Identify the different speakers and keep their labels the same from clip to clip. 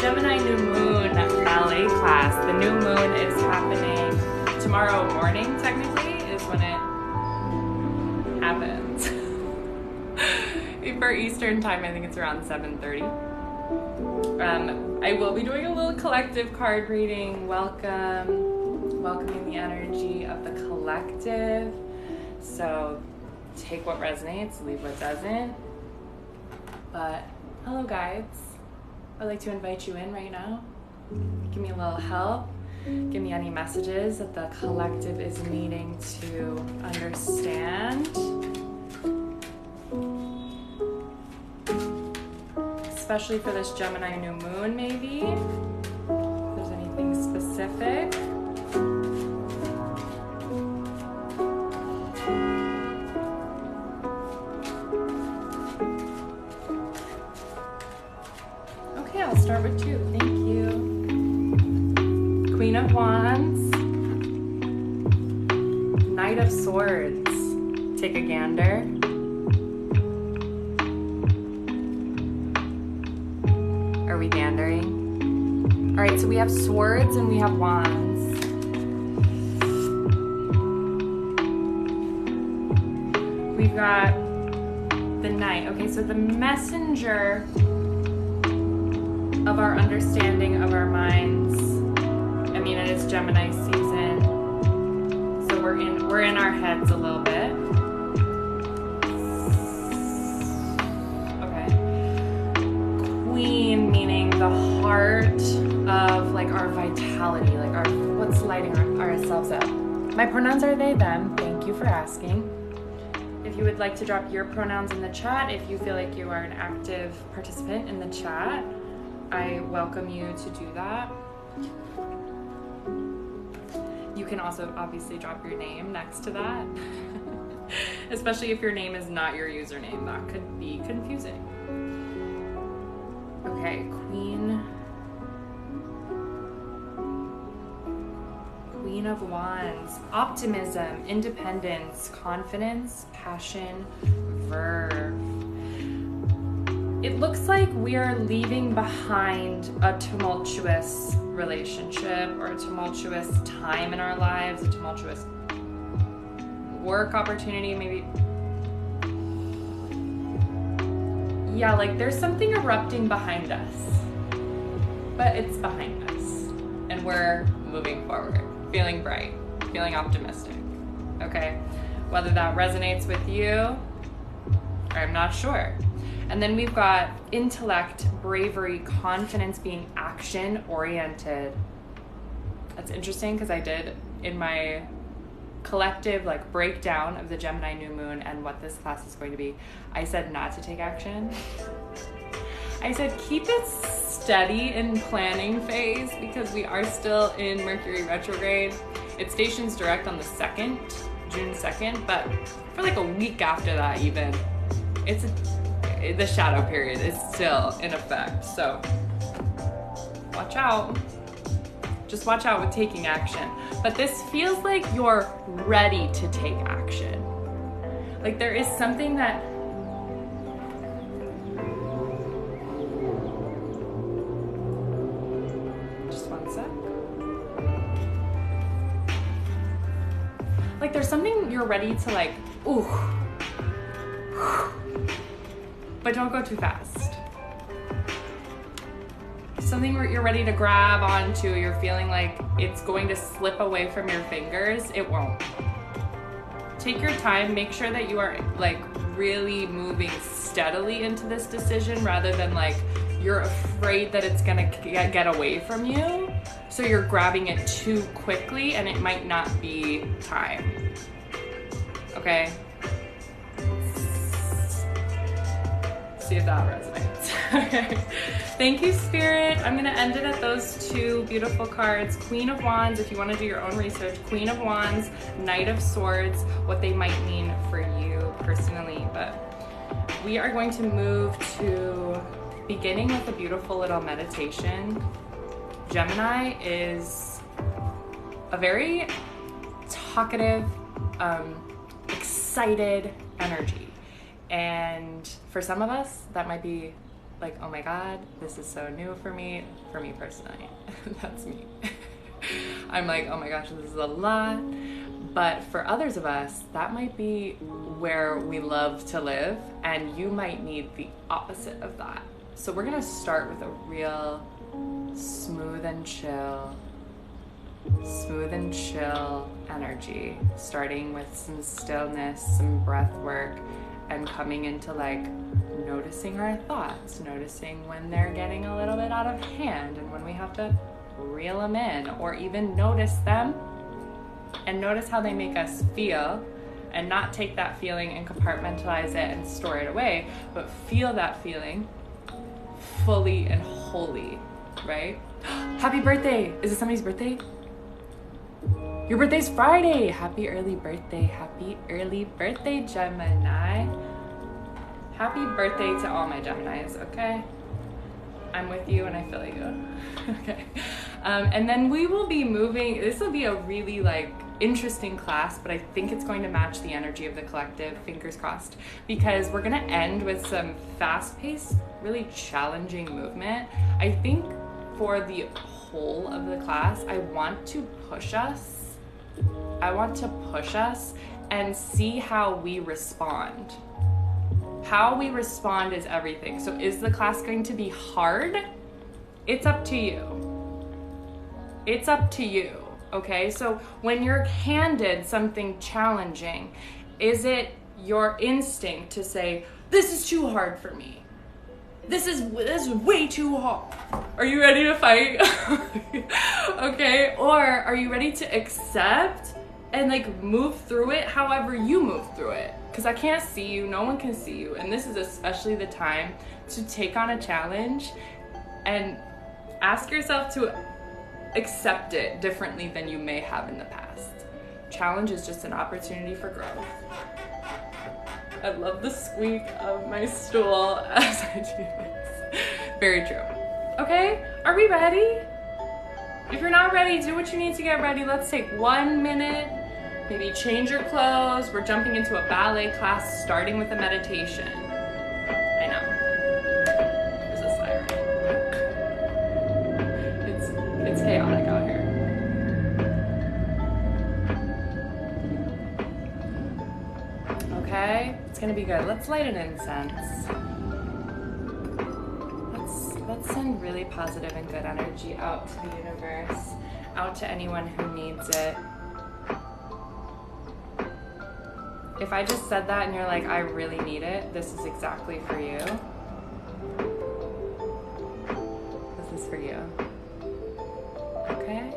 Speaker 1: Gemini new moon ballet class. The new moon is happening tomorrow morning, technically, is when it happens. For Eastern time, I think it's around 7:30. I will be doing a little collective card reading. Welcoming the energy of the collective. So take what resonates, leave what doesn't. But hello guides. I'd like to invite you in right now. Give me a little help. Give me any messages that the collective is needing to understand. Especially for this Gemini new moon, maybe. If there's anything specific. Okay, I'll start with 2. Thank you. Queen of Wands. Knight of Swords. Take a gander. Are we gandering? All right, so we have swords and we have wands. We've got the knight. Okay, so the messenger of our understanding of our minds. I mean, it is Gemini season, so we're in our heads a little bit. Queen meaning the heart of like our vitality, like our what's lighting ourselves up. My pronouns are they, them. Thank you for asking. If you would like to drop your pronouns in the chat, if you feel like you are an active participant in the chat, I welcome you to do that. You can also obviously drop your name next to that, especially if your name is not your username. That could be confusing. Okay, Queen of Wands. Optimism, independence, confidence, passion, verve. It looks like we are leaving behind a tumultuous relationship or a tumultuous time in our lives, a tumultuous work opportunity, maybe. Yeah, like there's something erupting behind us, but it's behind us and we're moving forward, feeling bright, feeling optimistic, okay? Whether that resonates with you, I'm not sure. And then we've got intellect, bravery, confidence, being action-oriented. That's interesting because I did in my collective like breakdown of the Gemini new moon and what this class is going to be, I said not to take action. I said keep it steady in planning phase because we are still in Mercury retrograde. It stations direct on the 2nd, June 2nd, but for like a week after that even, the shadow period is still in effect. So watch out. Just watch out with taking action. But this feels like you're ready to take action. Like there is something that just one sec. Like there's something you're ready to like, ooh. But don't go too fast. Something where you're ready to grab onto, you're feeling like it's going to slip away from your fingers, it won't. Take your time, make sure that you are like really moving steadily into this decision rather than like you're afraid that it's gonna get away from you. So you're grabbing it too quickly and it might not be time. Okay? See if that resonates. Okay. Thank you, Spirit. I'm gonna end it at those 2 beautiful cards. Queen of Wands, if you wanna do your own research. Queen of Wands, Knight of Swords, what they might mean for you personally. But we are going to move to beginning with a beautiful little meditation. Gemini is a very talkative, excited energy. And for some of us, that might be like, oh my God, this is so new for me personally. That's me. I'm like, oh my gosh, this is a lot. But for others of us, that might be where we love to live, and you might need the opposite of that. So we're gonna start with a real smooth and chill energy, starting with some stillness, some breath work, and coming into like noticing our thoughts, noticing when they're getting a little bit out of hand and when we have to reel them in, or even notice them and notice how they make us feel, and not take that feeling and compartmentalize it and store it away, but feel that feeling fully and wholly, right? Happy birthday! Is it somebody's birthday? Your birthday's Friday! Happy early birthday, Gemini. Happy birthday to all my Geminis, okay? I'm with you and I feel you. Okay. And then we will be moving, this will be a really like interesting class, but I think it's going to match the energy of the collective, fingers crossed, because we're gonna end with some fast-paced, really challenging movement. I think for the whole of the class, I want to push us and see how we respond. How we respond is everything. So is the class going to be hard? It's up to you. It's up to you, okay? So when you're handed something challenging, is it your instinct to say, this is too hard for me? This is way too hard. Are you ready to fight? Okay, or are you ready to accept and like move through it however you move through it? Because I can't see you, no one can see you, and this is especially the time to take on a challenge and ask yourself to accept it differently than you may have in the past. Challenge is just an opportunity for growth. I love the squeak of my stool as I do this. Very true. Okay, are we ready? If you're not ready, do what you need to get ready. Let's take 1 minute, maybe change your clothes. We're jumping into a ballet class, starting with a meditation. I know. There's a siren. It's chaotic out here. Okay, it's gonna be good. Let's light an incense. Let's send really positive and good energy out to the universe, out to anyone who needs it. If I just said that and you're like, I really need it, this is exactly for you. This is for you. Okay?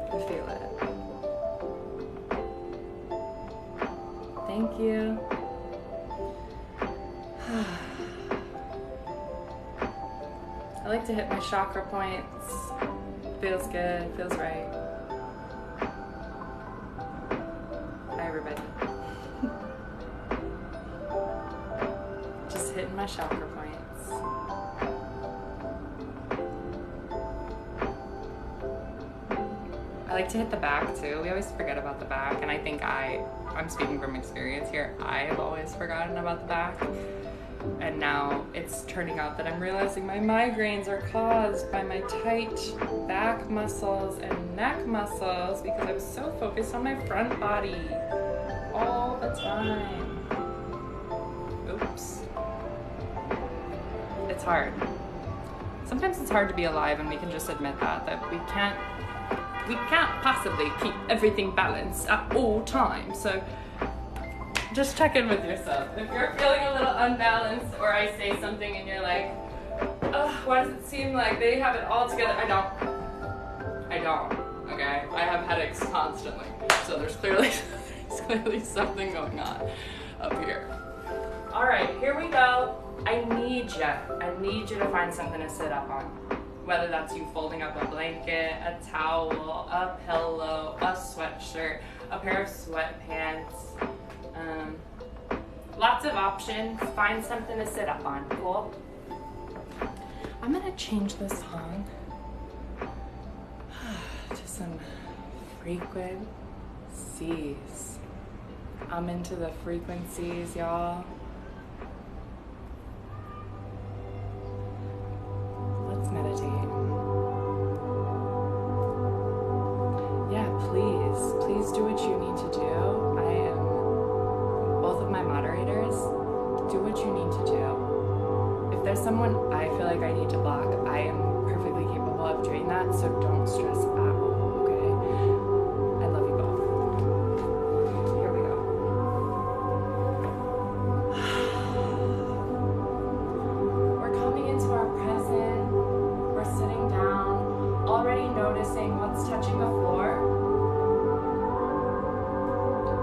Speaker 1: I feel it. Thank you. I like to hit my chakra points. Feels good, feels right. Hi everybody. Just hitting my chakra points. I like to hit the back too. We always forget about the back, and I think I'm speaking from experience here. I've always forgotten about the back. And now it's turning out that I'm realizing my migraines are caused by my tight back muscles and neck muscles because I was so focused on my front body all the time. Oops. It's hard. Sometimes it's hard to be alive, and we can just admit that we can't possibly keep everything balanced at all times. So just check in with yourself. If you're feeling a little unbalanced, or I say something and you're like, oh, why does it seem like they have it all together? I don't, okay? I have headaches constantly. So there's clearly something going on up here. All right, here we go. I need you to find something to sit up on. Whether that's you folding up a blanket, a towel, a pillow, a sweatshirt, a pair of sweatpants. Lots of options. Find something to sit up on. Cool. I'm gonna change this song to some frequencies. I'm into the frequencies, y'all. please do what you need to do. Both of my moderators, do what you need to do. If there's someone I feel like I need to block, I am perfectly capable of doing that, so don't stress at all, okay? I love you both. Here we go. We're coming into our present. We're sitting down, already noticing what's touching the floor.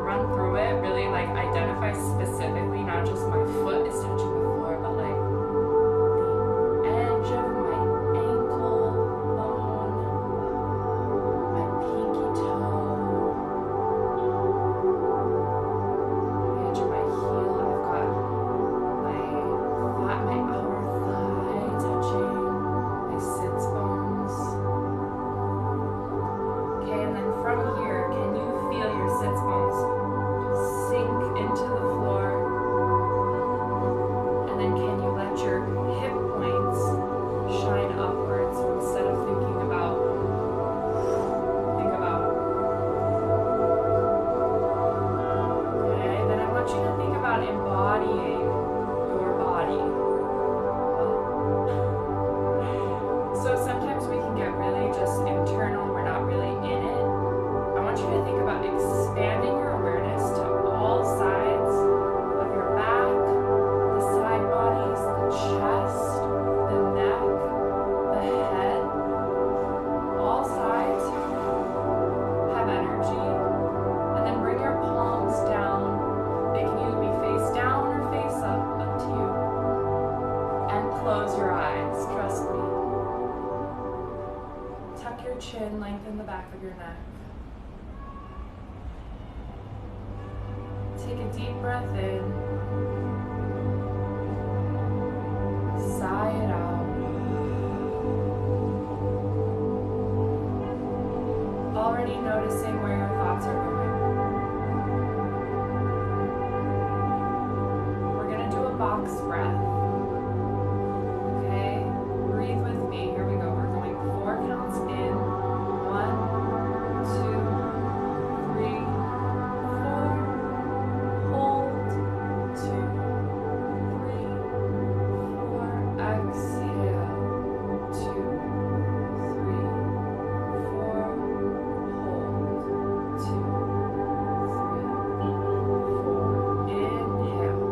Speaker 1: Run through it, really like identify specifically, not just my foot is touching the floor, but like the edge of my ankle bone, my pinky toe, the edge of my heel. I've got my outer thigh touching, my sits bones. Okay, and then from here, can you feel your sits bones sink into the floor? And then can you let your hip points shine upwards? So instead of think about. Okay, then I want you to think about embodying your body. So sometimes we can get really just internal, we're not really in it. I want you to think about expanding your awareness to all sides of your back, the side bodies, the chest, the neck, the head. All sides have energy. And then bring your palms down. They can either be face down or face up to you. And close your eyes, trust me. Tuck your chin, lengthen the back of your neck. Take a deep breath in. Sigh it out. Already noticing where your thoughts are going. We're going to do a box breath. Okay? Breathe with me. Here we go. We're going 4 counts in. 1, 2, 3, 4. Hold. 2, 3, 4. Exhale. 2, 3, 4. Hold. 2, 3, 4. Inhale.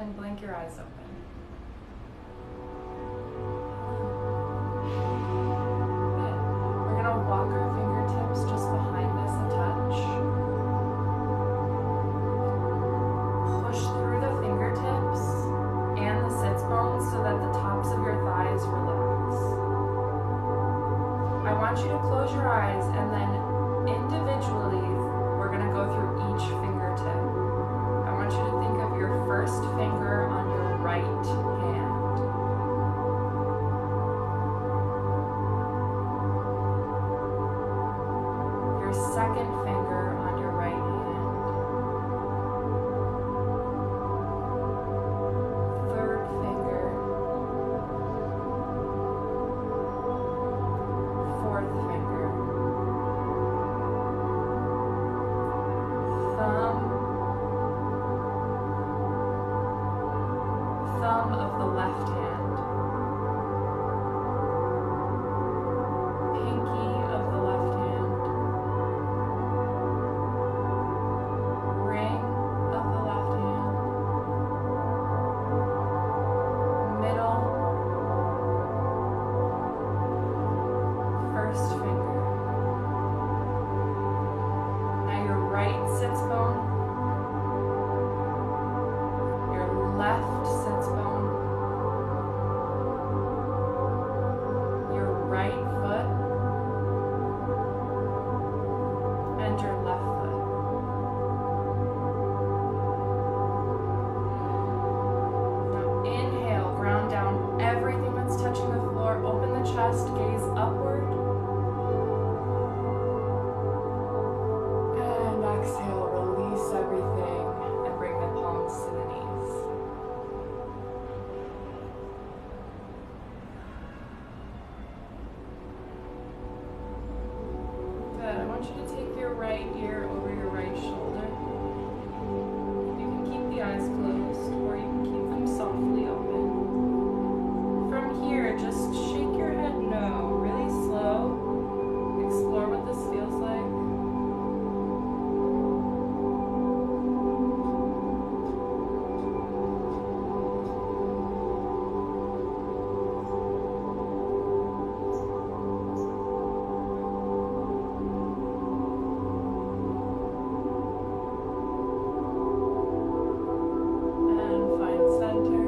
Speaker 1: And blink your eyes open. Good. We're going to walk our fingertips just behind us a touch. Push through the fingertips and the sits bones so that the tops of your thighs relax. I want you to close your eyes and then individually we're going to go through each fingertip. I want you to think of your first finger on your right hand. Your second finger on your right hand. Third finger. Thumb of the left hand, pinky of the left hand, ring of the left hand, middle, first finger. Now your right sits bone, your left sits bone, your right foot, and your left foot. Now inhale, ground down everything that's touching the floor, open the chest, gaze upward. And exhale, release everything and bring the palms to the knees. Good. I want you to take your right ear over your right shoulder. You can keep the eyes closed or you can keep them softly open. From here, just shake your head no, really slow. Explore what this feels like. And find center.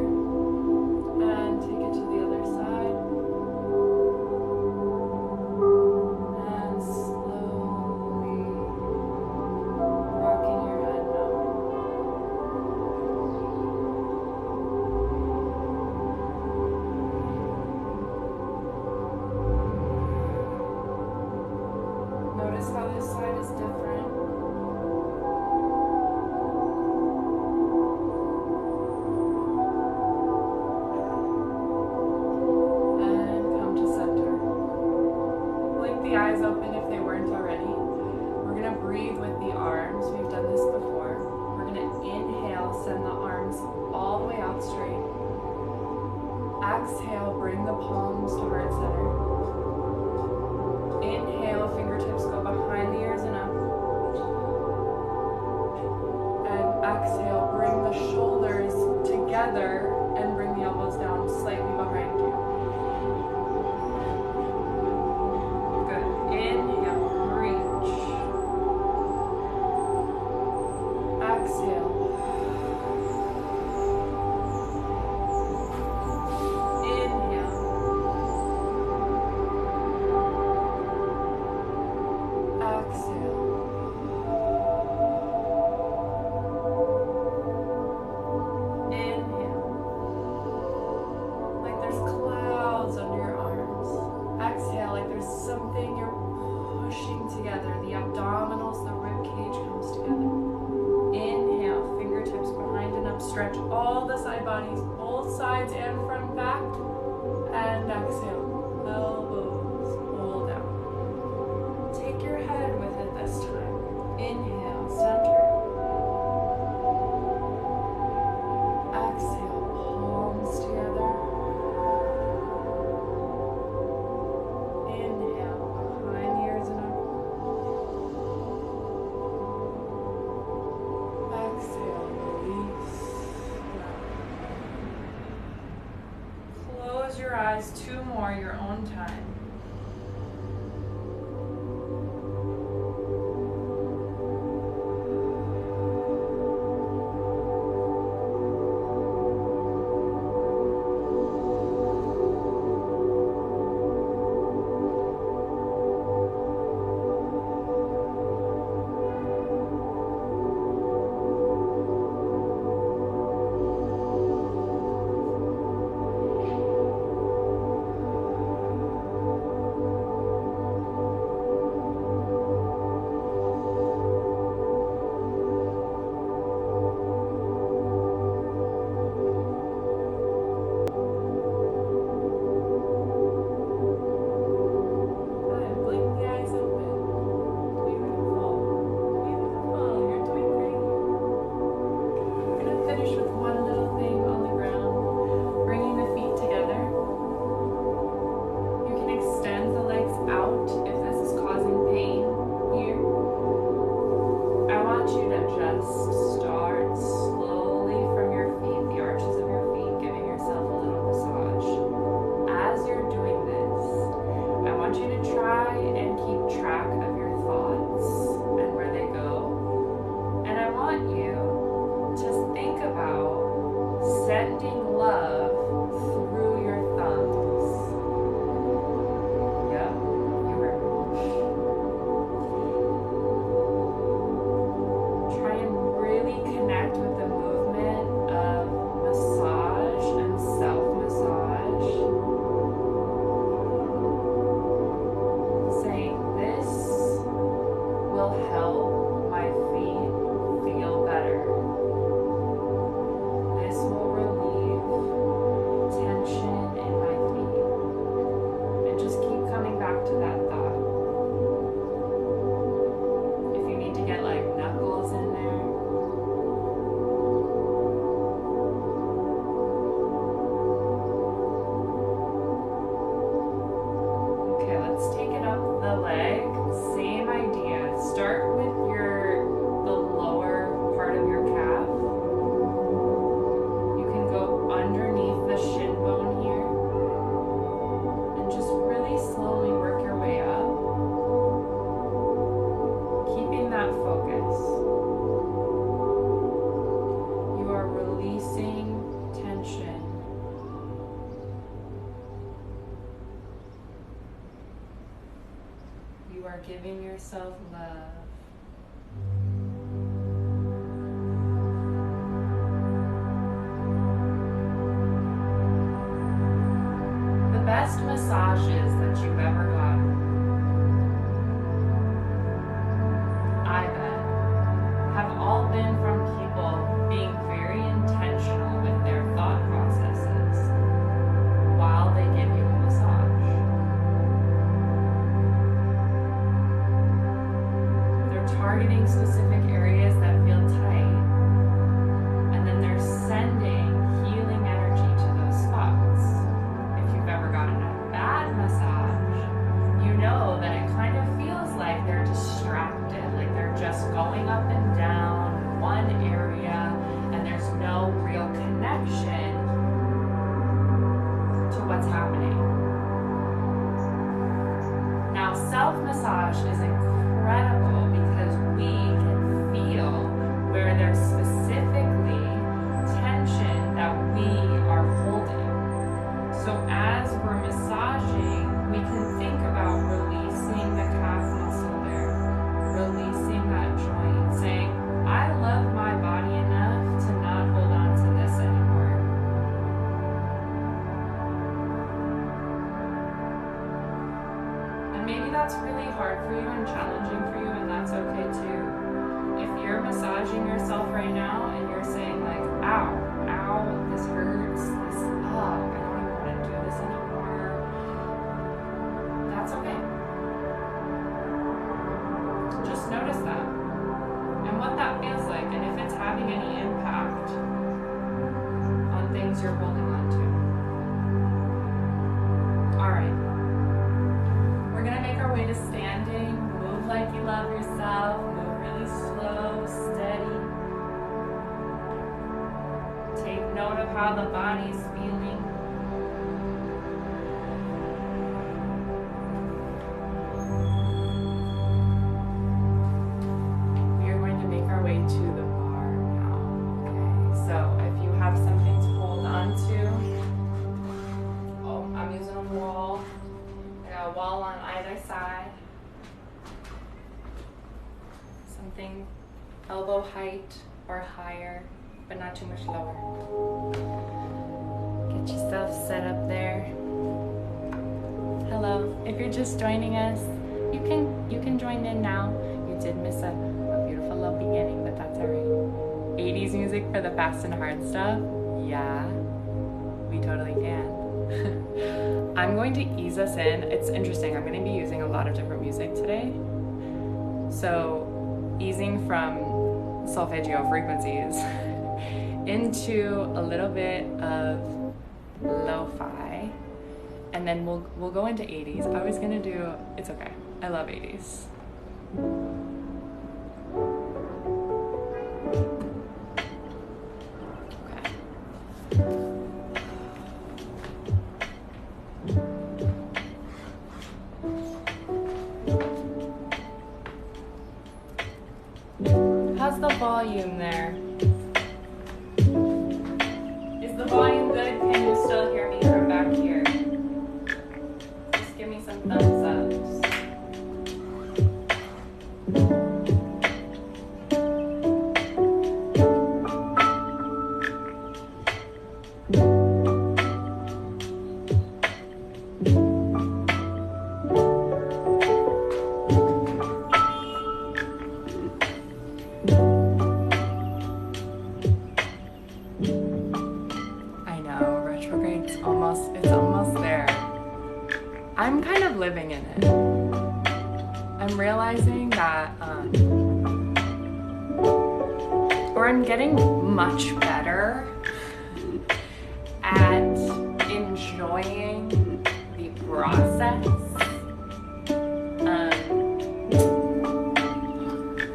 Speaker 1: And take it to the other side. And slowly rocking your head now. Notice how this side is different. And come to center. Blink the eyes open if they weren't already. We're going to breathe with the arms. We've done this before. We're going to inhale, send the arms all the way out straight. Exhale, bring the palms to heart center. Inhale, fingertips go behind the ears and up. And exhale, bring the shoulders together and bring the elbows down slightly behind you. Good. Inhale, reach. Exhale. Inhale. Exhale. Inhale. Like there's clouds under your arms. Exhale, like there's something you're pushing together. The abdominals, the rib cage comes together. Inhale, fingertips behind and up. Stretch all the side bodies, both sides and front back. And exhale, elbows pull down. Take your head with it this time. Inhale, center. Exhale, palms together. Inhale, behind the ears and up. Exhale, release. Close your eyes, 2 more, your own time. sending love through your thumbs. Yep, you heard me. Try and really connect with the movement of massage and self-massage. Saying this will help my feet feel better. This will relieve tension in my feet. And just keep coming back to that thought. If you need to get like knuckles in there. Okay, let's take it up the leg. Same idea. Start with the lower part of your calf. You can go underneath the shin bone here and just really slowly work your way up, keeping that focus. You are releasing tension. You are giving yourself love. The best massages that you've ever gotten, I bet, have all been from people being very intentional with their thought processes while they give you a massage. They're targeting specific areas that feel tight, and then they're sending healing energy to those spots. If you've ever gotten a bad massage, you know that it kind of feels like they're distracted, like they're just going up and down one area, and there's no real connection to what's happening. Now, self-massage is incredible because we can feel where there's specifically tension that we are holding. So as we're massaging, we can think about releasing the calf muscle there, releasing that joint, saying, I love my body enough to not hold on to this anymore. And maybe that's really hard for you and challenging for you, and that's okay too. If you're massaging yourself right now and you're saying like, ow, ow, this hurts, this, I don't even want to do this anymore, that's okay. Just notice that and what that feels like, and if it's having any impact on things you're holding on to. All right. We're gonna make our way to standing. Move like you love yourself. Move really slow, steady. Take note of how the body's feeling. We are going to make our way to the bar now. Okay, so if you have something to hold on to, oh, I'm using a wall. I got a wall on either side. Something elbow height or higher, but not too much lower. Get yourself set up there. Hello, if you're just joining us, you can join in now. You did miss a beautiful little beginning, but that's alright. 80s music for the fast and hard stuff? Yeah, we totally can. I'm going to ease us in. It's interesting, I'm going to be using a lot of different music today. So easing from solfeggio frequencies into a little bit of lo-fi, and then we'll go into 80s. I was gonna do, it's okay, I love 80s. How's the volume there? Is the living in it. I'm realizing that, or I'm getting much better at enjoying the process.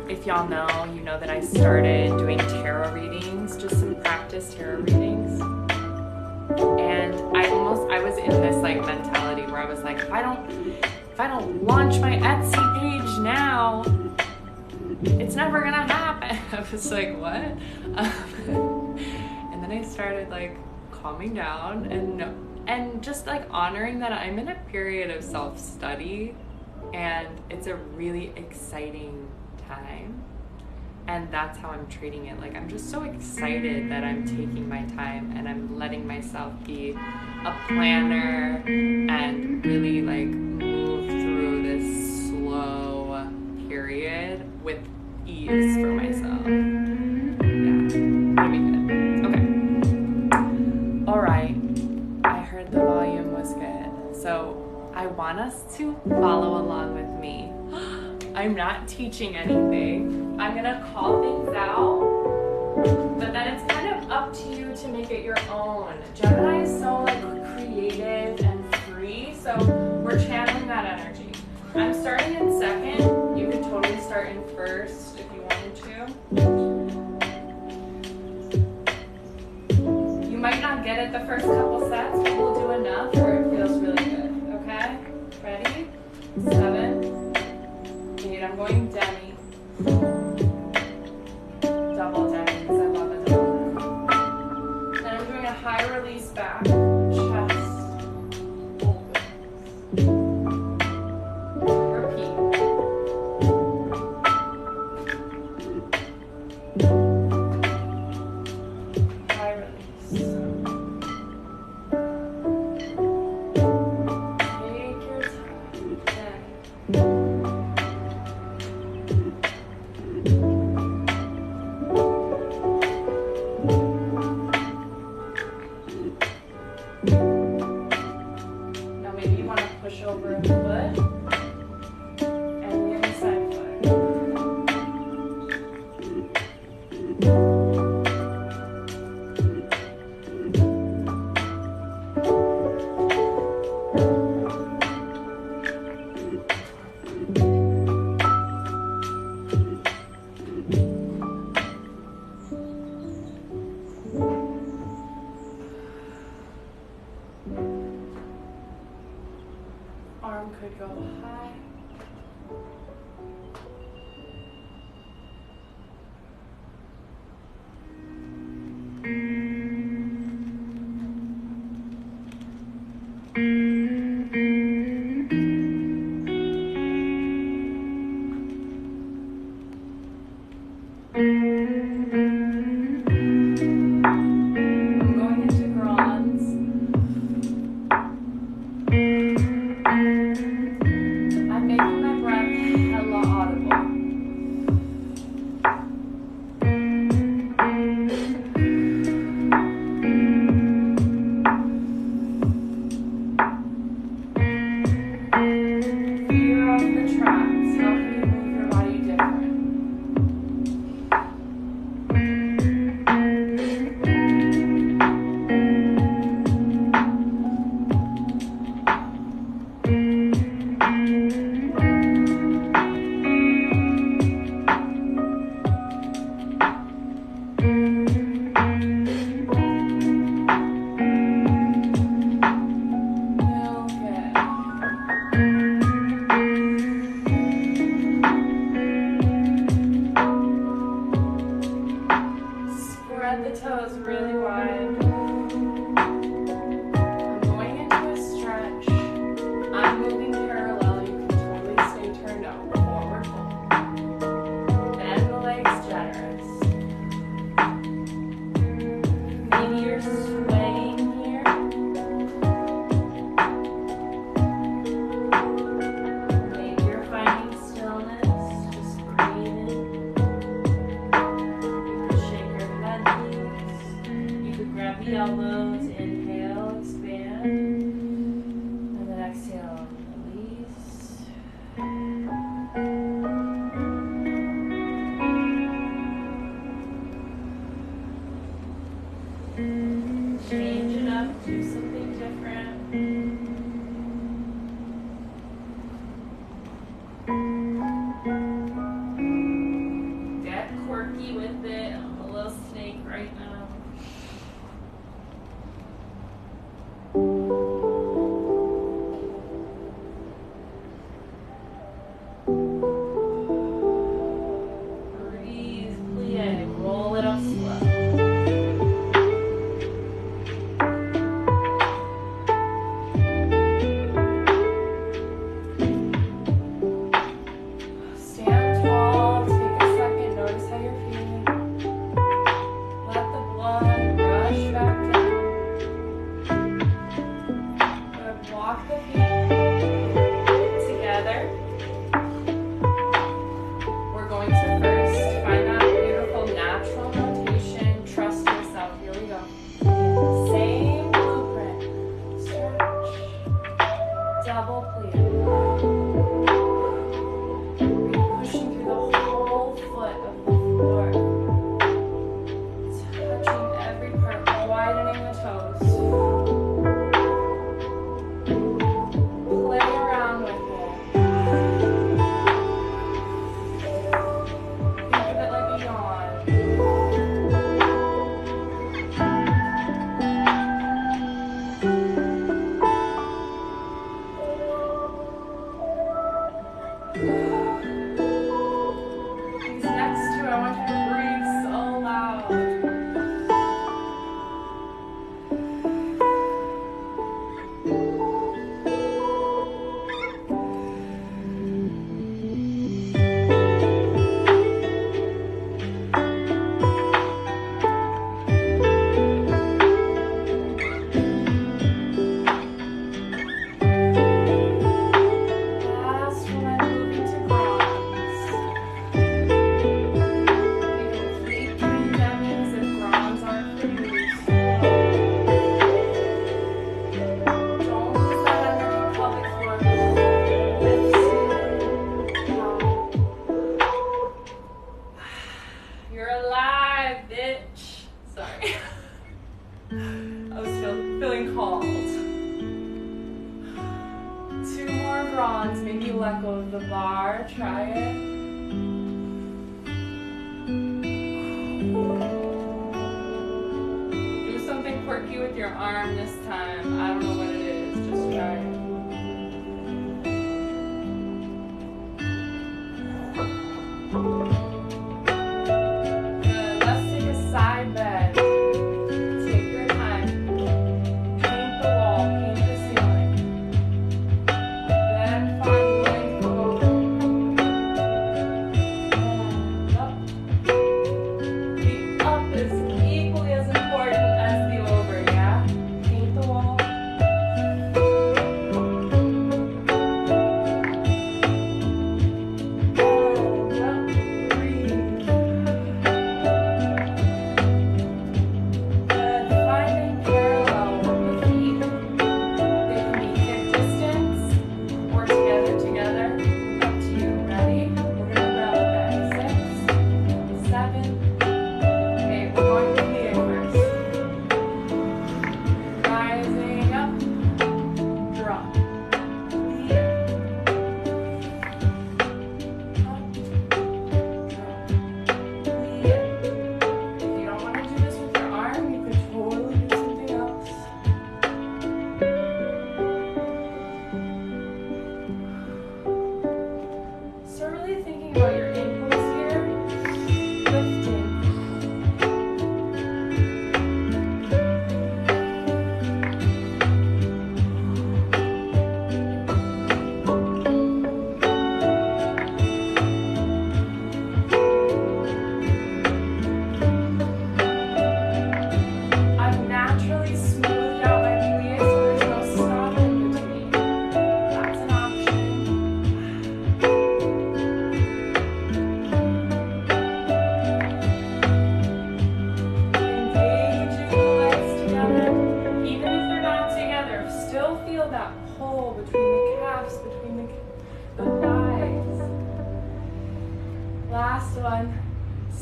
Speaker 1: If y'all know, you know that I started doing tarot readings, just some practice tarot readings. And I was in this like mentality where I was like, if I don't launch my Etsy page now, it's never gonna happen. I was like, what? And then I started like calming down and just like honoring that I'm in a period of self-study, and it's a really exciting time. And that's how I'm treating it. Like, I'm just so excited that I'm taking my time and I'm letting myself be a planner and really like move through this slow period with ease for myself. Yeah, it'll be good. Okay. All right. I heard the volume was good. So I want us to follow along with me. I'm not teaching anything. I'm gonna call things out, but then it's kind of up to you to make it your own. Gemini is so like creative and free, so we're channeling that energy. I'm starting in second. You could totally start in first if you wanted to. You might not get it the first couple sets, but we'll do enough where it feels really good, okay? Ready? 7, 8, I'm going demi. Double demi because I love a double. Then I'm doing a high release back, chest, opens. Repeat. High release. Take your time. Demi. Over a foot and the inside foot. Arm could go high. Elbows, inhale, expand, and then exhale, release. Change it up, do something different. Get quirky with it. I'm a little snake right now. Breathe, plie, roll it up slow.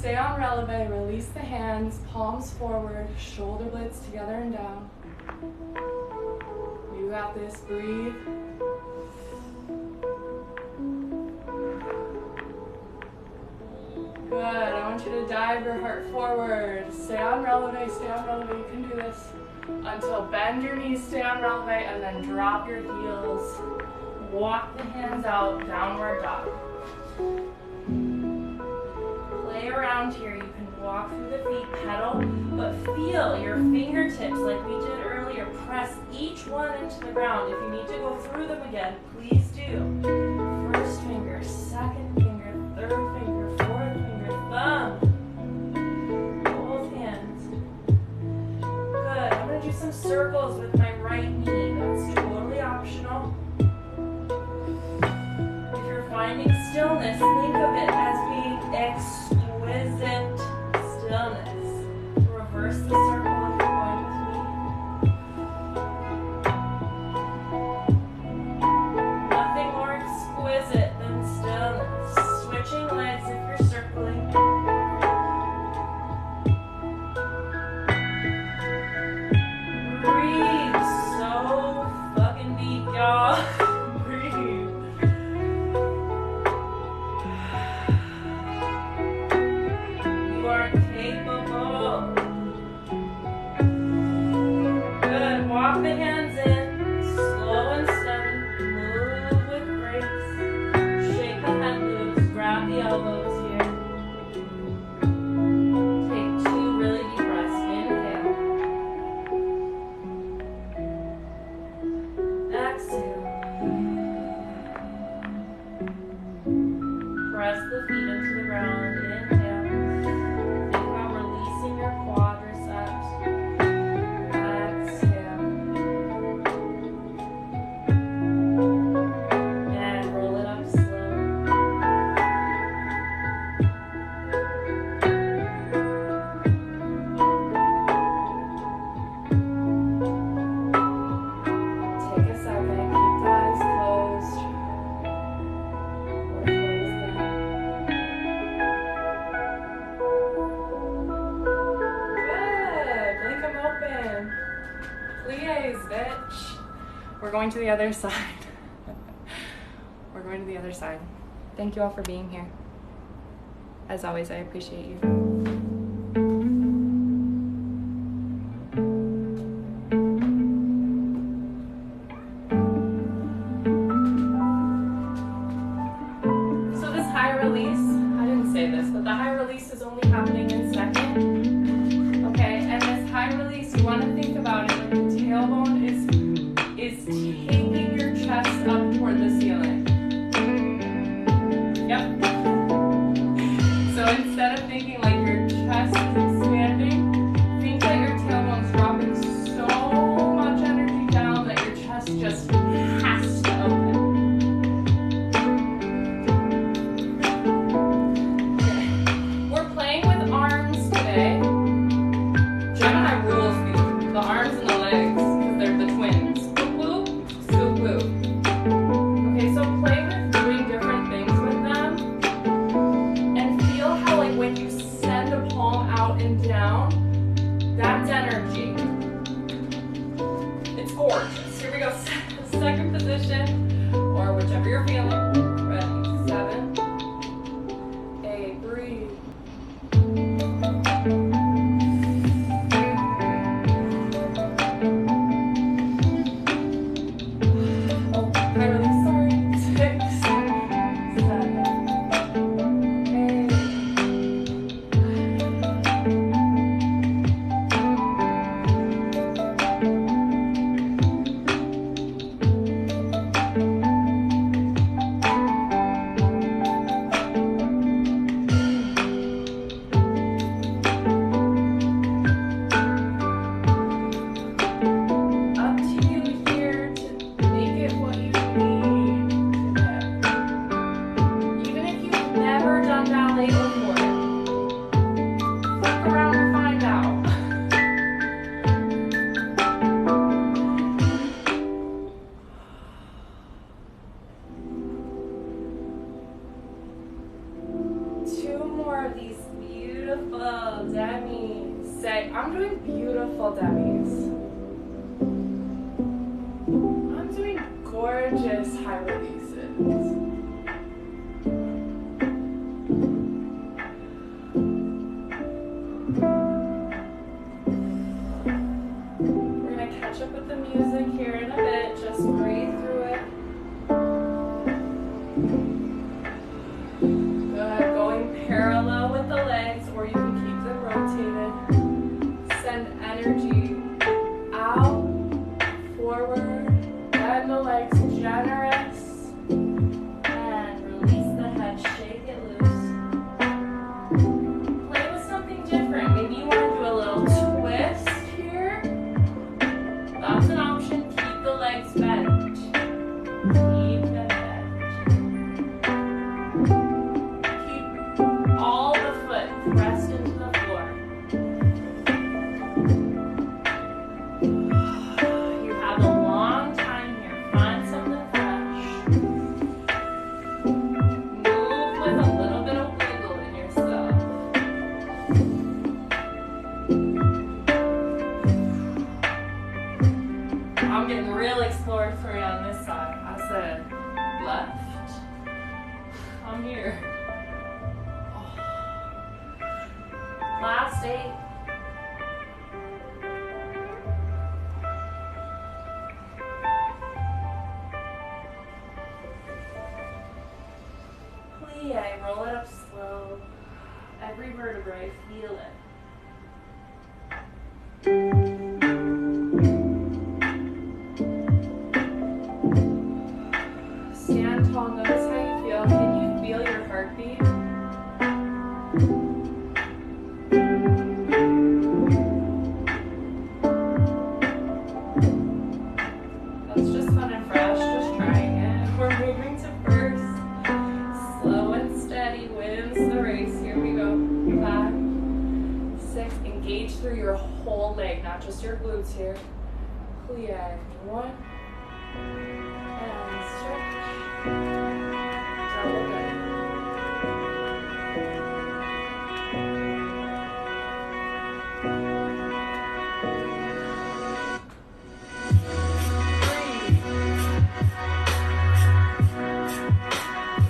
Speaker 1: Stay on releve, release the hands, palms forward, shoulder blades together and down. You got this, breathe. Good, I want you to dive your heart forward. Stay on releve, you can do this. Until bend your knees, stay on releve, and then drop your heels. Walk the hands out, downward dog. Play around here. You can walk through the feet, pedal, but feel your fingertips like we did earlier. Press each one into the ground. If you need to go through them again, please do. First finger, second finger, third finger, fourth finger, thumb. Both hands. Good. I'm going to do some circles with my right knee. That's totally optional. If you're finding stillness, think of it as being exquisite stillness. Reverse the circle if you're going with me. Nothing more exquisite than stillness. Switching legs if you're circling. Breathe so fucking deep, y'all. Breathe. You are capable. Good. Walk the hands in, slow and steady. Move with grace. Shake the head loose. Grab the elbows here. Take 2 really deep breaths. Inhale. Exhale. Press the feet into the ground. Inhale. Think about releasing your quadriceps. Exhale. And roll it up slowly. Take a second. Keep the eyes closed. Or close them. Good. Blink them open. Please, bitch. We're going to the other side. We're going to the other side. Thank you all for being here. As always, I appreciate you. So this high release, I didn't say this, but the high release is only happening in second. Okay, and this high release, you want to think about it like the tailbone is taking your chest up toward the ceiling. Yep. So instead of thinking like your chest is expanding, think that your tailbone's dropping so much energy down that your chest just has to open. We're playing with arms today. Gemini rules the arms and the legs because they're the twins. Whoop whoop, scoop whoop. Okay, so play with doing different things with them and feel how like when you send a palm out and down, that's energy. It's gorgeous. Here we go. Second position or whichever you're feeling. Ready? 7, 8, breathe. Oh, high release, sorry. 6, 7, 8. I'm doing beautiful demis. I'm doing gorgeous high releases. We're gonna catch up with the music here in a bit. Just breathe through it. Good, going parallel with the legs, or you can keep them rotated. Send energy out, forward, bend the legs generous, and release the head, shake it loose. Play with something different. Maybe you want to do a little twist here. That's an option. Keep the legs bent. Keep them bent. Keep all the foot pressed into the floor. You have a long time here. Find something fresh. Move with a little bit of wiggle in yourself. I'm getting real exploratory on this side. I said left. I'm here. Last 8. Plie, roll it up slow. Every vertebrae, feel it. Stand tall, notice how you feel. Can you feel your heartbeat? That's just fun and fresh, just trying it. We're moving to first. Slow and steady wins the race. Here we go. 5, 6. Engage through your whole leg, not just your glutes here. Plie. 1. And stretch. Double good.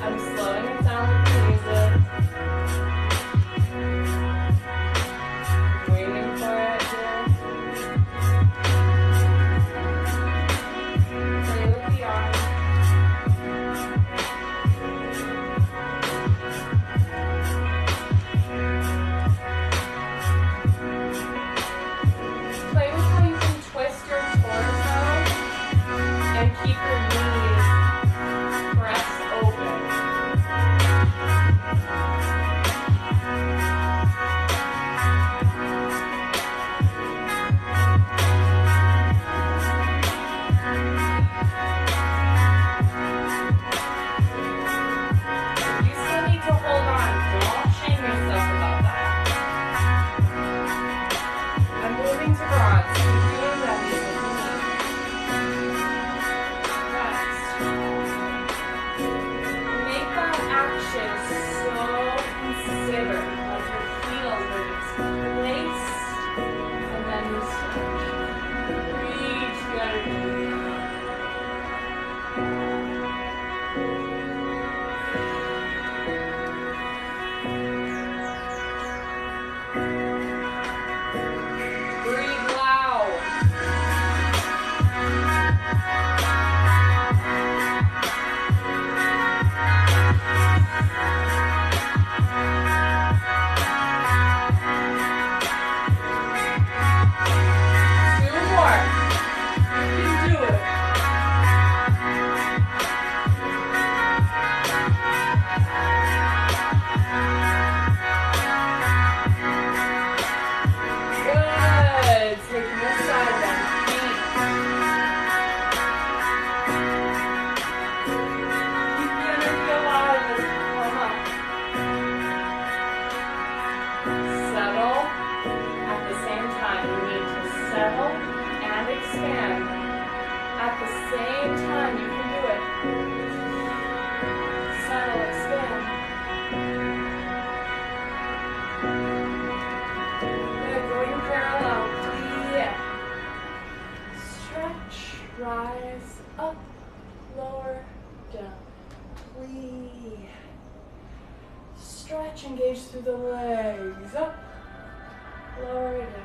Speaker 1: I'm slowing it down with the music. Waiting for it here. Play with the arms. Play with how you can twist your torso and keep your knees pressed open. You still need to hold on. Don't shame yourself about that. I'm moving to bronze. Keep doing that. Rest. Make that action so considered, like your heels are just placed, and then you stretch. Reach the energy. Breathe loud. 1. engage through the legs. Up. Lower it down.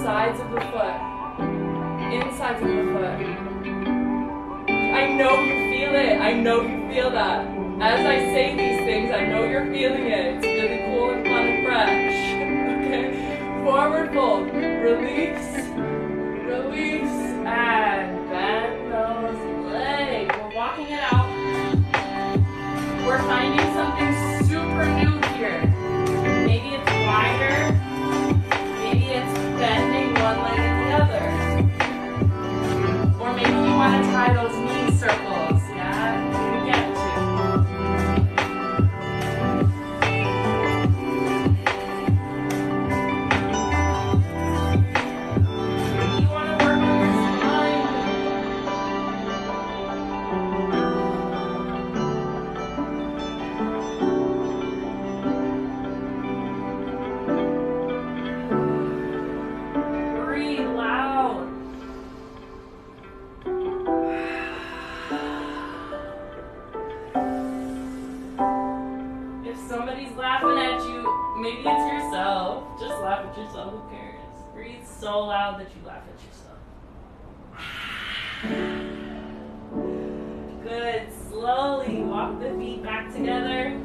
Speaker 1: Sides of the foot, insides of the foot. I know you feel it. I know you feel that. As I say these things, I know you're feeling it. It's really cool and fun and fresh. Okay? Forward fold. Release. Release. And bend those legs. We're walking it out. We're finding something super new here. Maybe it's wider. Maybe it's bending one leg and the other. Or maybe you want to try those knee circles. Yeah, you get to. Maybe you want to work on your spine. Somebody's laughing at you. Maybe it's yourself. Just laugh at yourself. Who cares? Breathe so loud that you laugh at yourself. Good. Slowly walk the feet back together.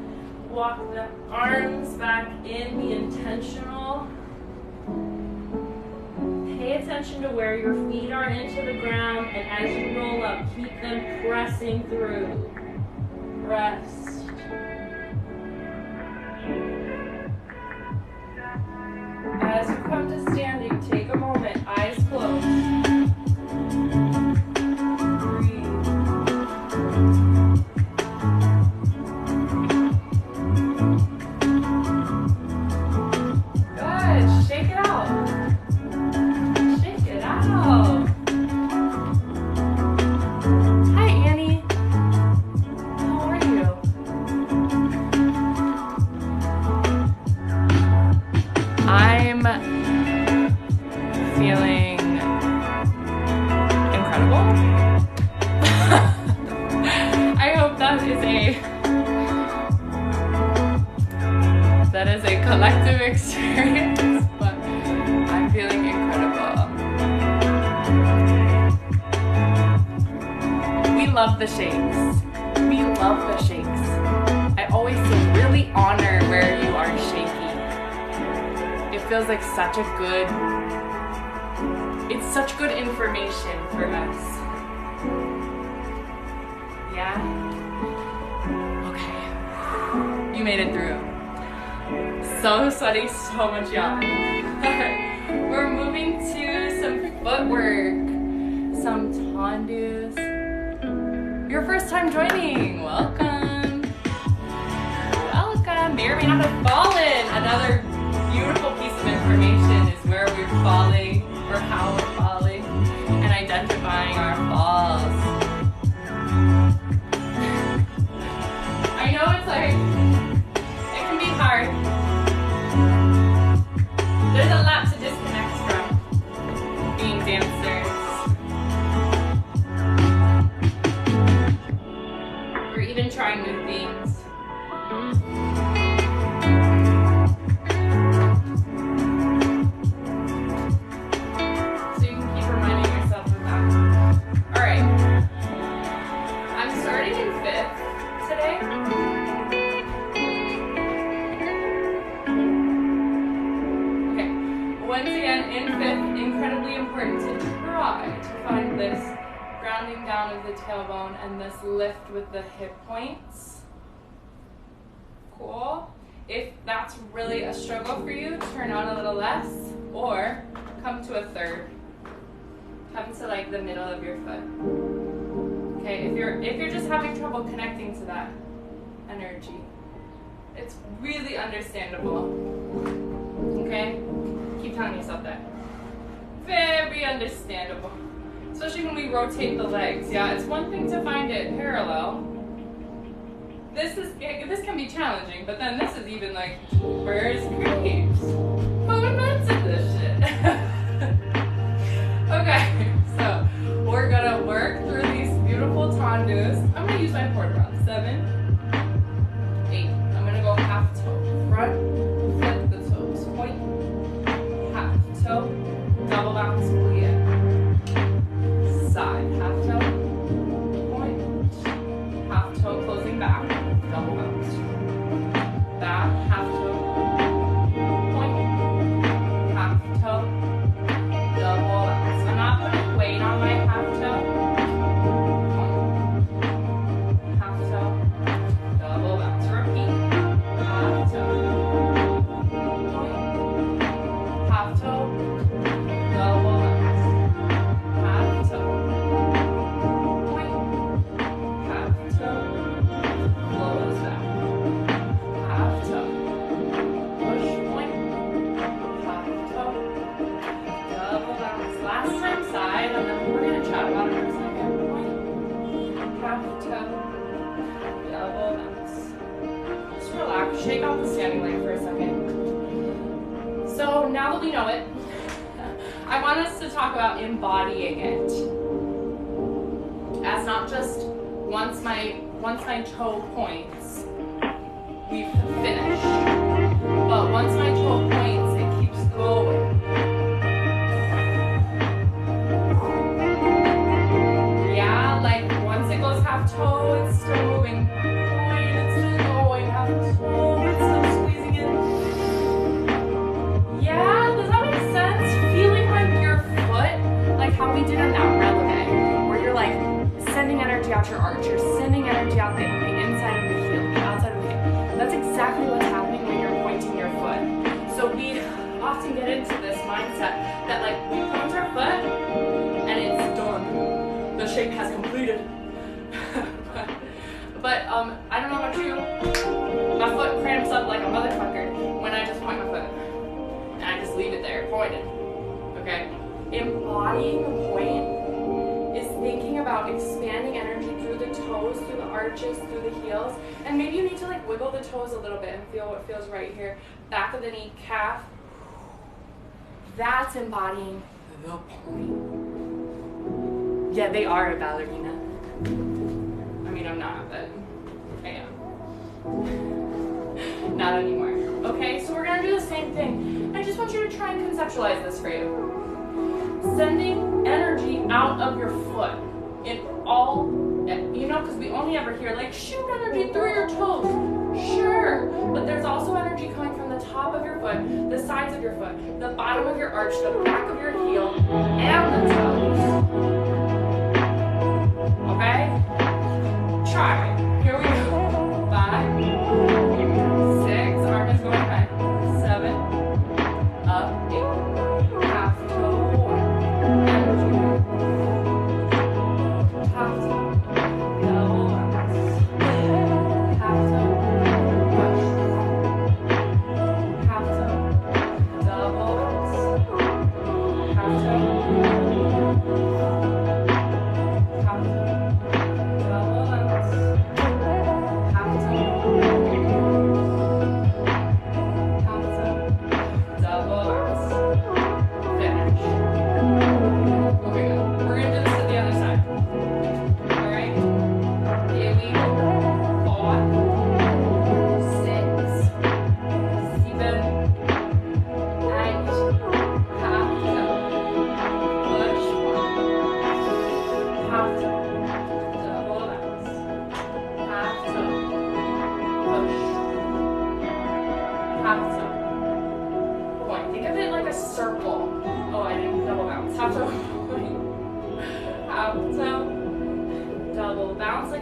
Speaker 1: Walk the arms back in. Be intentional. Pay attention to where your feet are into the ground, and as you roll up, keep them pressing through. Rest. As you come to standing, take a moment, eyes closed. Breathe. Good. Shake it out. Shake it out. Hi, Annie. How are you? I'm feeling incredible. I hope that is a collective experience, but I'm feeling incredible. We love the shakes. We love the shakes. I always say really honor where you are shaking. It feels like such a good, it's such good information for us. Yeah? Okay. You made it through. So sweaty, so much yawn. We're moving to some footwork, some tendus. Your first time joining, welcome. Welcome. May or may not have fallen. Another beautiful piece of information is where we're falling or how we're falling and identifying our falls. I know it's like, it can be hard. There's a lot to disconnect from being dancers. Or even trying new things. try to find this grounding down of the tailbone and this lift with the hip points. Cool. If that's really a struggle for you, turn on a little less, or come to a third. Come to like the middle of your foot. Okay, if you're just having trouble connecting to that energy, it's really understandable. Okay? Keep telling yourself that. Very understandable. Especially when we rotate the legs. Yeah, it's one thing to find it parallel. This can be challenging, but then this is even like, where's Graves? Who invented this shit? Okay, so we're gonna work through these beautiful tendus. I'm gonna use my quarter round. 7, 8. I'm gonna go half toe. Front, flip the toes. Point, half toe, double bounce, plie. Side, half toe, point, half toe, closing back, double bounce. Back, half toe, point, half toe, double bounce. I'm not putting weight on my half toe. Point, half toe, double bounce. Repeat. Half toe, point, half toe, double bounce. Half toe, point, half toe, close back. Half toe, push, point, half toe, double bounce. Last time side, and then we're going to chat about it for a second. Point, half toe, double bounce. Just relax, shake off the standing leg for a second. So now that we know it, I want us to talk about embodying it. As not just once my toe points, we've finished. But once my toe points, it keeps going. Yeah, like once it goes half toe, it's still moving. Point, it's still going. Half toe, it's still squeezing in. Yeah, does that make sense? Feeling like your foot, like how we did in that releve, where you're like sending energy out your arch, you're sending energy out the inside of the heel, the outside of the heel. That's exactly what's happening when you're pointing your foot. So we often get into this mindset that like we point our foot and it's done. The shape has completed. but I don't know about you, my foot cramps up like a motherfucker when I just point my foot. And I just leave it there, pointed. Okay? Embodying the point is thinking about expanding energy through the toes, through the arches, through the heels. And maybe you need to like wiggle the toes a little bit and feel what feels right here. Back of the knee, calf. That's embodying the point. Yeah, they are a ballerina. I mean, I'm not, but I am. Not anymore. Okay, so we're gonna do the same thing. I just want you to try and conceptualize this for you. Sending energy out of your foot in all, you know, because we only ever hear like shoot energy through your toes. Sure, but there's also energy coming from the top of your foot, the sides of your foot, the bottom of your arch, the back of your heel, and the toes. Okay? Try it. Here we go. 5, 6, arm is going back. 7, up, 8, half toe, energy, half toe, double bounce, half toe, push, half toe, double bounce, half toe,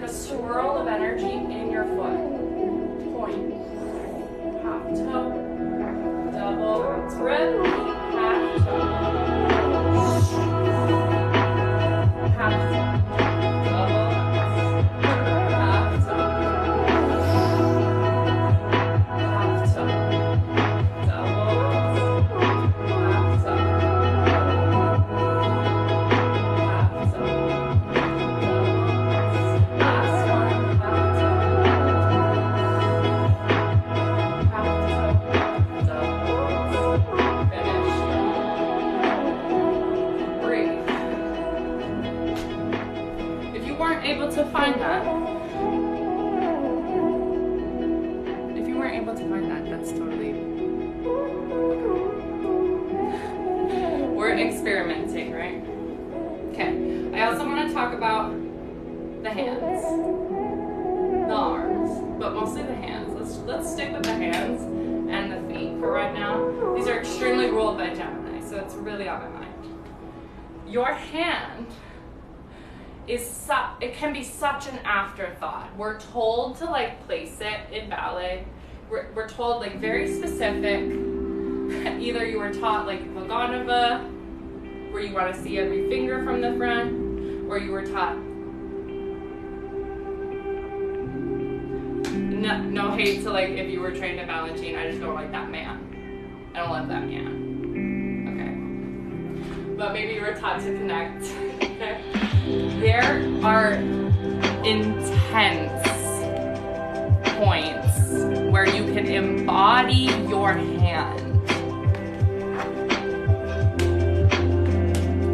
Speaker 1: a swirl of energy in your foot. Point, half toe, double bounce, repeat, half toe, half toe, double bounce, half toe, half toe, double bounce, half toe, half toe, last one, half toe, double, finish, breathe. If you weren't able to find that, that's totally, we're experimenting, right? Okay, I also want to talk about the hands, the arms, but mostly the hands. Let's stick with the hands and the feet for right now. These are extremely ruled by Gemini, so it's really on my mind. Your hand is it can be such an afterthought. We're told to like place it in ballet. We're told like very specific. Either you were taught like Vaganova, where you want to see every finger from the front, or you were taught no hate to like if you were trained in Valentine, I just don't like that man. I don't love that man. Okay. But maybe you were taught to connect. There are intense points where you can embody your hand.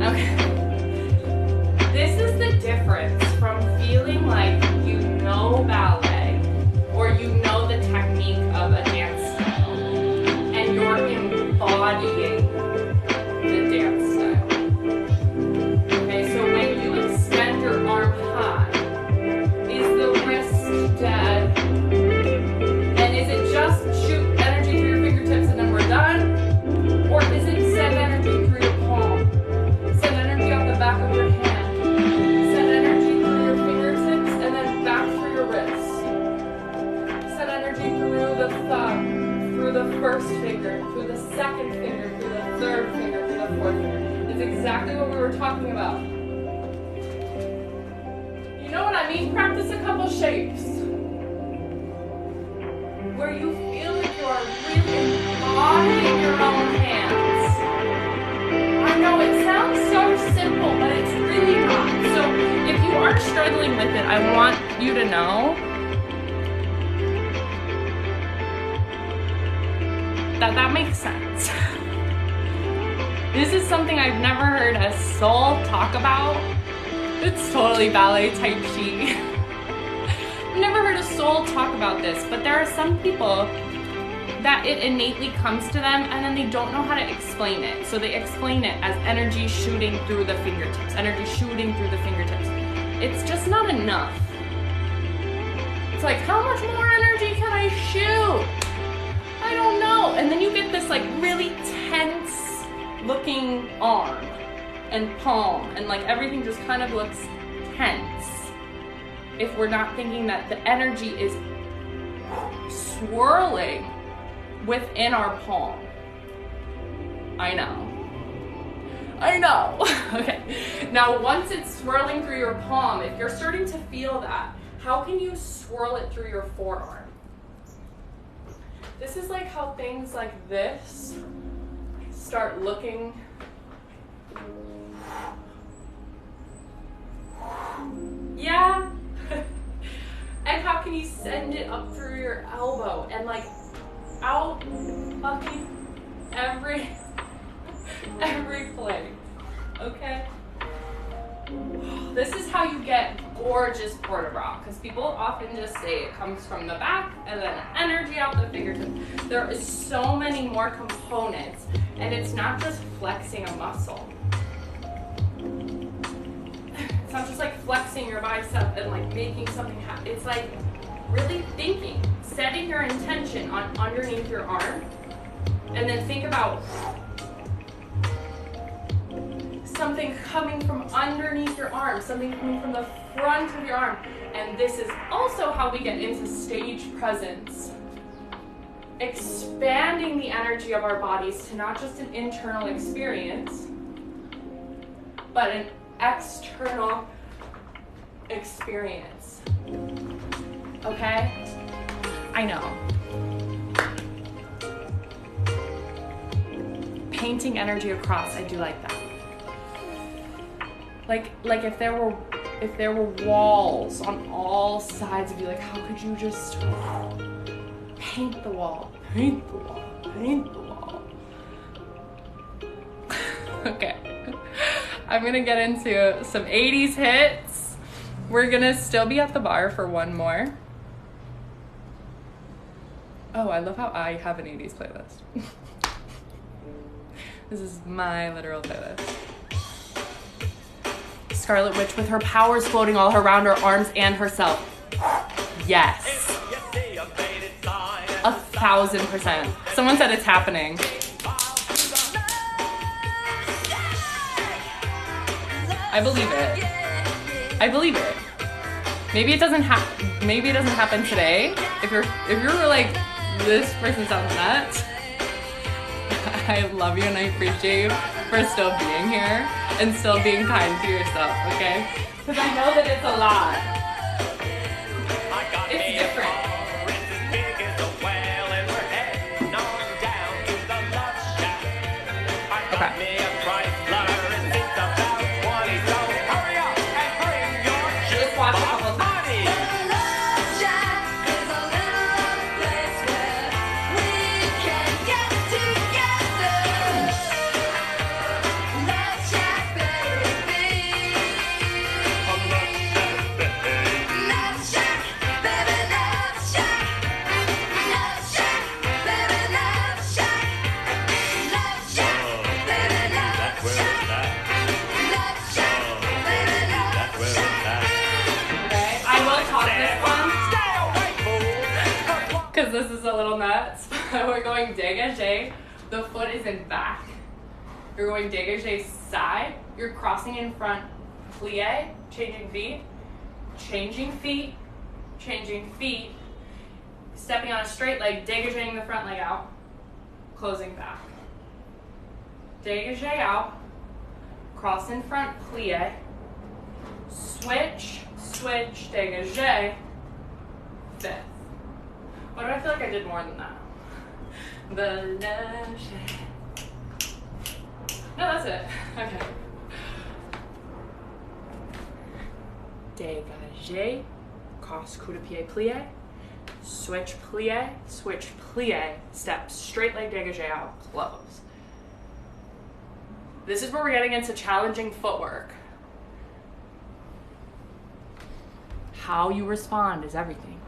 Speaker 1: Okay. This is the difference from feeling like you know ballet or you know the technique of a dance style and you're embodying the dance style. Okay, so when you extend your arm high, is the wrist dead? And is it just shoot energy through your fingertips and then we're done? Or is it send energy through your palm? Send energy out the back of your hand. Send energy through your fingertips and then back through your wrist. Send energy through the thumb, through the first finger, through the second finger, through the third finger, through the fourth finger. It's exactly what we were talking about. You know what I mean? Practice a couple shapes where you feel like you are really embodying your own hands. I know it sounds so simple, but it's really not. So if you are struggling with it, I want you to know that that makes sense. This is something I've never heard a soul talk about. It's totally ballet tai chi. I've never heard a soul talk about this, but there are some people that it innately comes to them and then they don't know how to explain it. So they explain it as energy shooting through the fingertips, energy shooting through the fingertips. It's just not enough. It's like, how much more energy can I shoot? I don't know. And then you get this like really tense looking arm and palm and like everything just kind of looks tense if we're not thinking that the energy is swirling within our palm. I know. Okay, now once it's swirling through your palm, if you're starting to feel that, how can you swirl it through your forearm? This is like how things like this start looking. Yeah. And how can you send it up through your elbow and like out fucking every plate, okay? This is how you get gorgeous port de bras, because people often just say it comes from the back and then energy out the fingertips. There is so many more components, and it's not just flexing a muscle. It's not just like flexing your bicep and like making something happen. It's like really thinking, setting your intention on underneath your arm, and then think about something coming from underneath your arm, something coming from the front of your arm. And this is also how we get into stage presence. Expanding the energy of our bodies to not just an internal experience, but an external experience. Okay? I know. Painting energy across, I do like that. Like if there were walls on all sides of you, like how could you just paint the wall, paint the wall, paint the wall? Okay. I'm gonna get into some 80s hits. We're gonna still be at the bar for one more. Oh, I love how I have an 80s playlist. This is my literal playlist. Scarlet Witch with her powers floating all around her arms and herself. Yes. 1,000%. Someone said it's happening. I believe it. I believe it. Maybe it doesn't happen today. If you're like, this person sounds nuts, I love you and I appreciate you for still being here and still being kind to yourself, okay? Because I know that it's a lot. It's different. Okay. Just watch a couple times. Because this is a little nuts. We're going dégagé. The foot is in back. You're going dégagé side. You're crossing in front, plie, changing feet, changing feet, changing feet, stepping on a straight leg, dégagéing the front leg out, closing back. Dégagé out, cross in front, plie, switch, switch, dégagé, fifth. Why do I feel like I did more than that? No, that's it. Okay. Dégagé, cross coup de pied plie, switch plie, step, straight leg dégagé out, close. This is where we're getting into challenging footwork. How you respond is everything.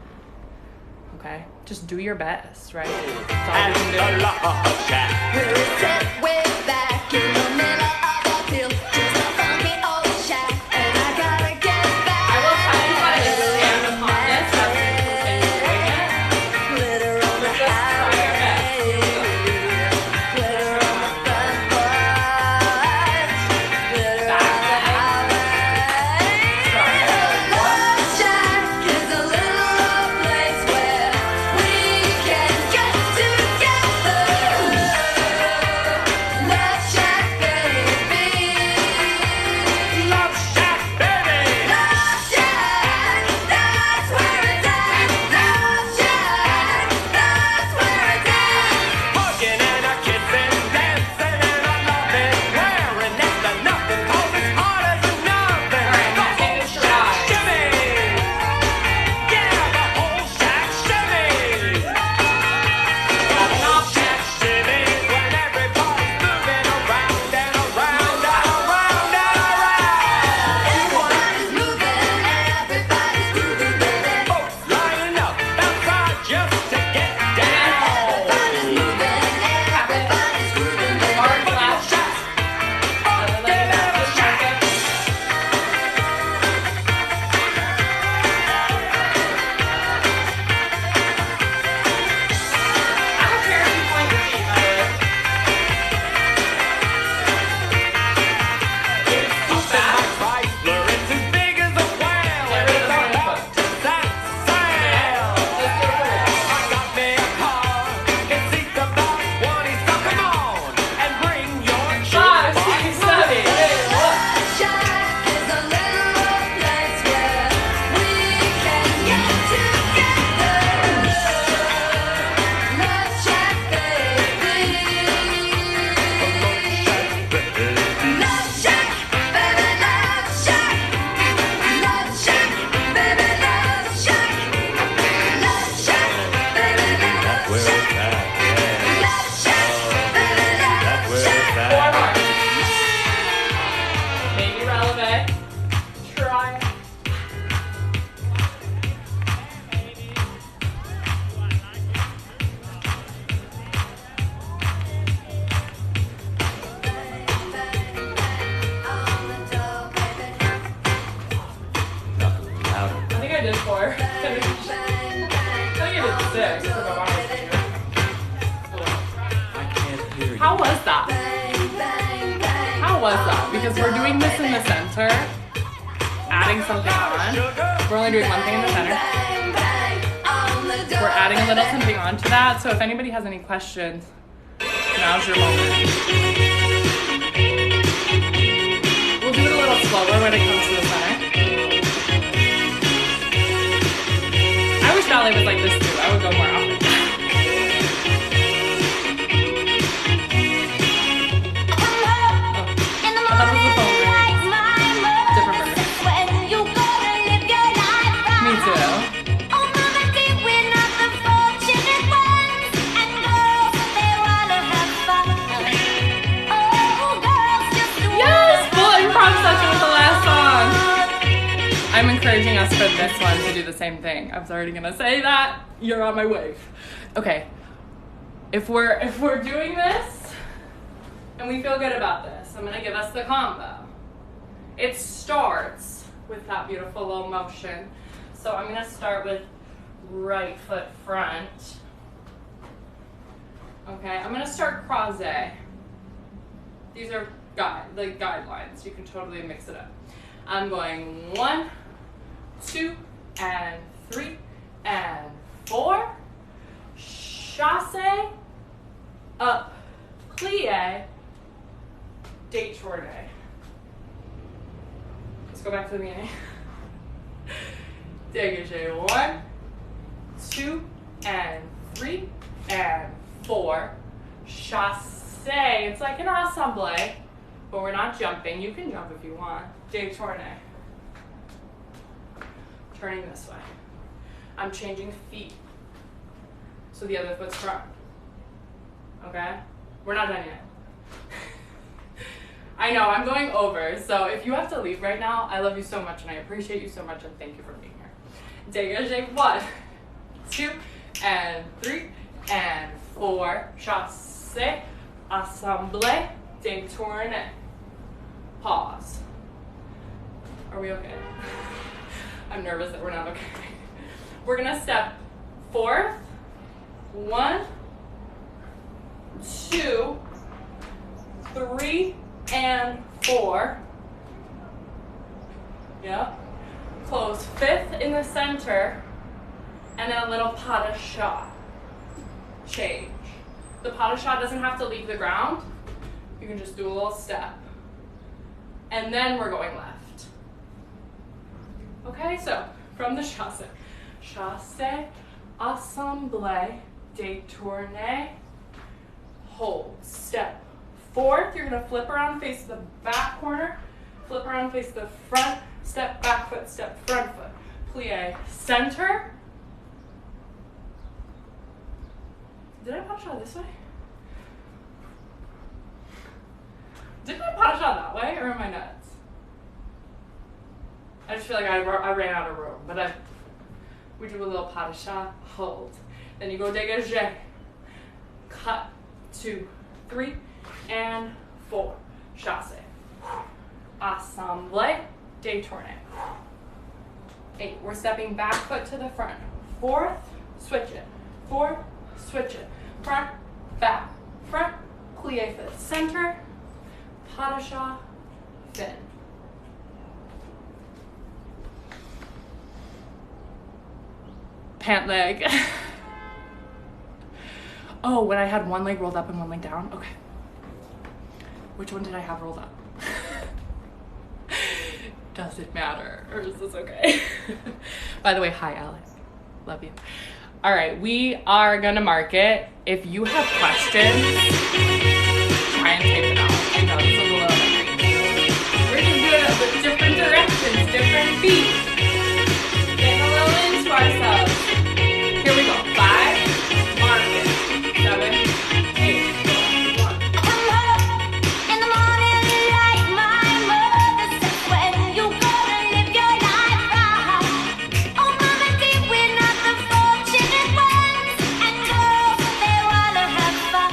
Speaker 1: Okay? Just do your best, right? That's all we can do. because we're doing this in the center, adding something on. We're only doing one thing in the center. We're adding a little something onto that. So if anybody has any questions, now's your moment. We'll do it a little slower when it comes to the center. I wish ballet was like this too. I would go more often. I'm encouraging us for this one to do the same thing. I was already gonna say that. You're on my wave. Okay. If we're doing this and we feel good about this, I'm gonna give us the combo. It starts with that beautiful little motion. So I'm gonna start with right foot front. Okay, I'm gonna start croisé. These are guidelines. You can totally mix it up. I'm going 1, 2, and 3, and 4. Chassé, up, plie, détourné. Let's go back to the beginning. Dégagé, 1, 2, and 3, and 4. Chassé, it's like an ensemble, but we're not jumping. You can jump if you want. Détourné. Turning this way. I'm changing feet. So the other foot's front. Okay? We're not done yet. I know, I'm going over. So if you have to leave right now, I love you so much and I appreciate you so much and thank you for being here. Dégagé, 1, 2, and 3, and 4. Chassé, assemblé, détourné. Pause. Are we okay? I'm nervous that we're not okay. We're gonna step forth. 1, 2, 3, and 4. Yep. Close 5th in the center, and then a little pas de chat. Change. The pas de chat doesn't have to leave the ground. You can just do a little step. And then we're going left. Okay, so from the chassé. Chassé, assemblé, détourné, hold. Step forth, you're gonna flip around, face the back corner, flip around, face the front, step back foot, step front foot. Plie, center. Did I pas de chat this way? Didn't I pas de chat that way, or am I nuts? I just feel like I ran out of room, but we do a little pas de chat, hold. Then you go dégagé, cut, 2, 3, and 4. Chassé. Assemblé, détourné. 8, we're stepping back foot to the front. 4th, switch it. 4th, switch it. Front, back, front, plie foot, center, pas de chat, fin. Pant leg. Oh, when I had one leg rolled up and one leg down? Okay. Which one did I have rolled up? Does it matter? Or is this okay? By the way, hi, Alex. Love you. All right, we are gonna mark it. If you have questions, try and tape it out. I know this is a little crazy. We're gonna do it with different directions, different feet. Getting a little into ourselves. Here we go. 5, mark it. 7, 8, 1.
Speaker 2: In the morning, like my mother said, when you gonna live your life right? Oh, mama, dear, we're not the fortunate ones, and girls, they wanna have fun.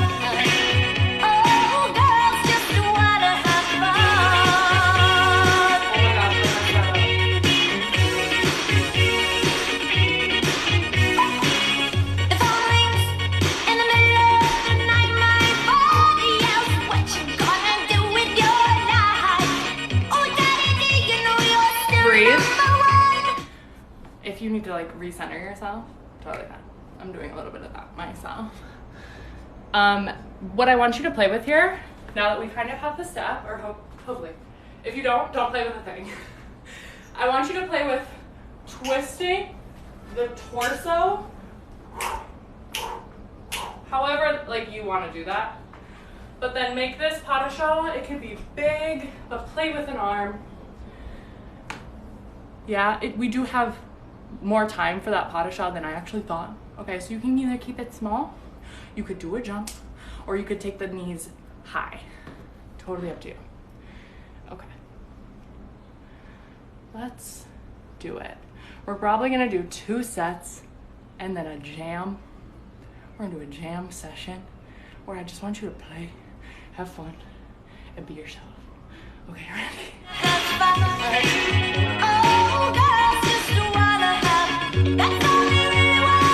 Speaker 1: breathe. If you need to like recenter yourself, totally fine. I'm doing a little bit of that myself. What I want you to play with here, now that we kind of have the step, or hopefully, if you don't play with the thing. I want you to play with twisting the torso, however like you want to do that. But then make this pas de chat. It can be big, but play with an arm. Yeah, we do have more time for that pas de chat than I actually thought. Okay, so you can either keep it small, you could do a jump, or you could take the knees high. Totally up to you. Okay. Let's do it. We're probably gonna do 2 sets and then a jam. We're gonna do a jam session where I just want you to play, have fun, and be yourself. Okay, ready?
Speaker 2: Oh, girls just wanna have, that's all they really want.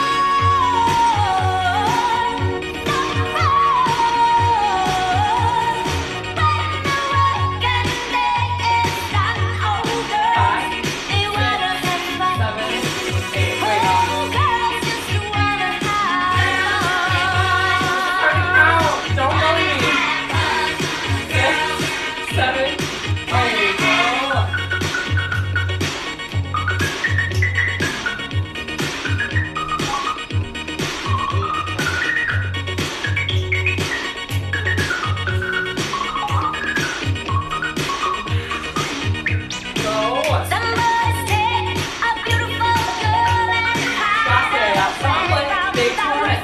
Speaker 2: When the working day is done, oh, girls, they wanna have fun.
Speaker 1: 7, 8, wait on.
Speaker 2: Oh, girls just wanna
Speaker 1: Starting out, don't go me. 6, 7, there you go. Go.
Speaker 2: Some boys take a beautiful girl and
Speaker 1: That's it. That sounds like big torrent.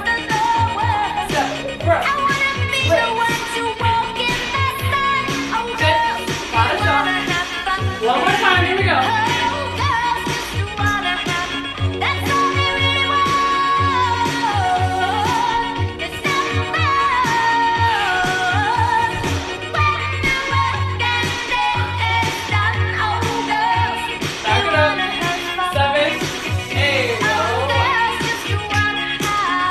Speaker 1: Step, breath.
Speaker 2: I wanna be the one to walk in that sun. Oh, girls,
Speaker 1: Pas de
Speaker 2: they wanna
Speaker 1: chat.
Speaker 2: have fun.
Speaker 1: One more time, here we go.
Speaker 2: Oh, girls just wanna have, that's all they really want. It's some fun. When the working day is done, oh, girls,
Speaker 1: Back
Speaker 2: they
Speaker 1: it
Speaker 2: wanna
Speaker 1: up.
Speaker 2: have fun.
Speaker 1: 7, 8,
Speaker 2: Oh,
Speaker 1: go.
Speaker 2: girls just wanna have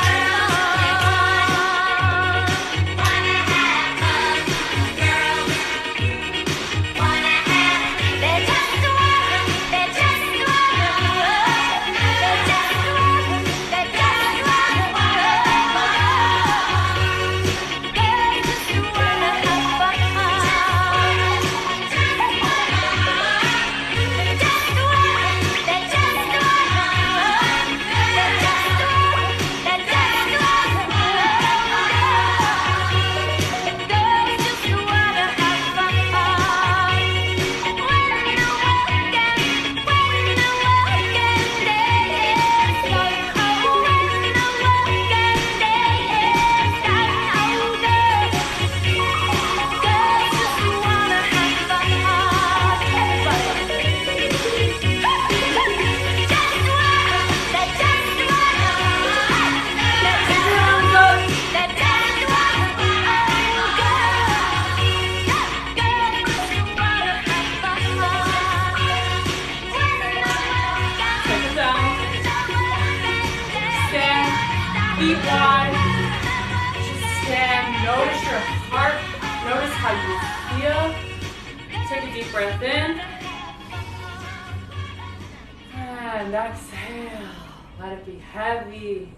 Speaker 1: Take it down. Stand. Feet wide. Just stand. Notice your heart. Notice how you feel. Take a deep breath in. And exhale. Let it be heavy.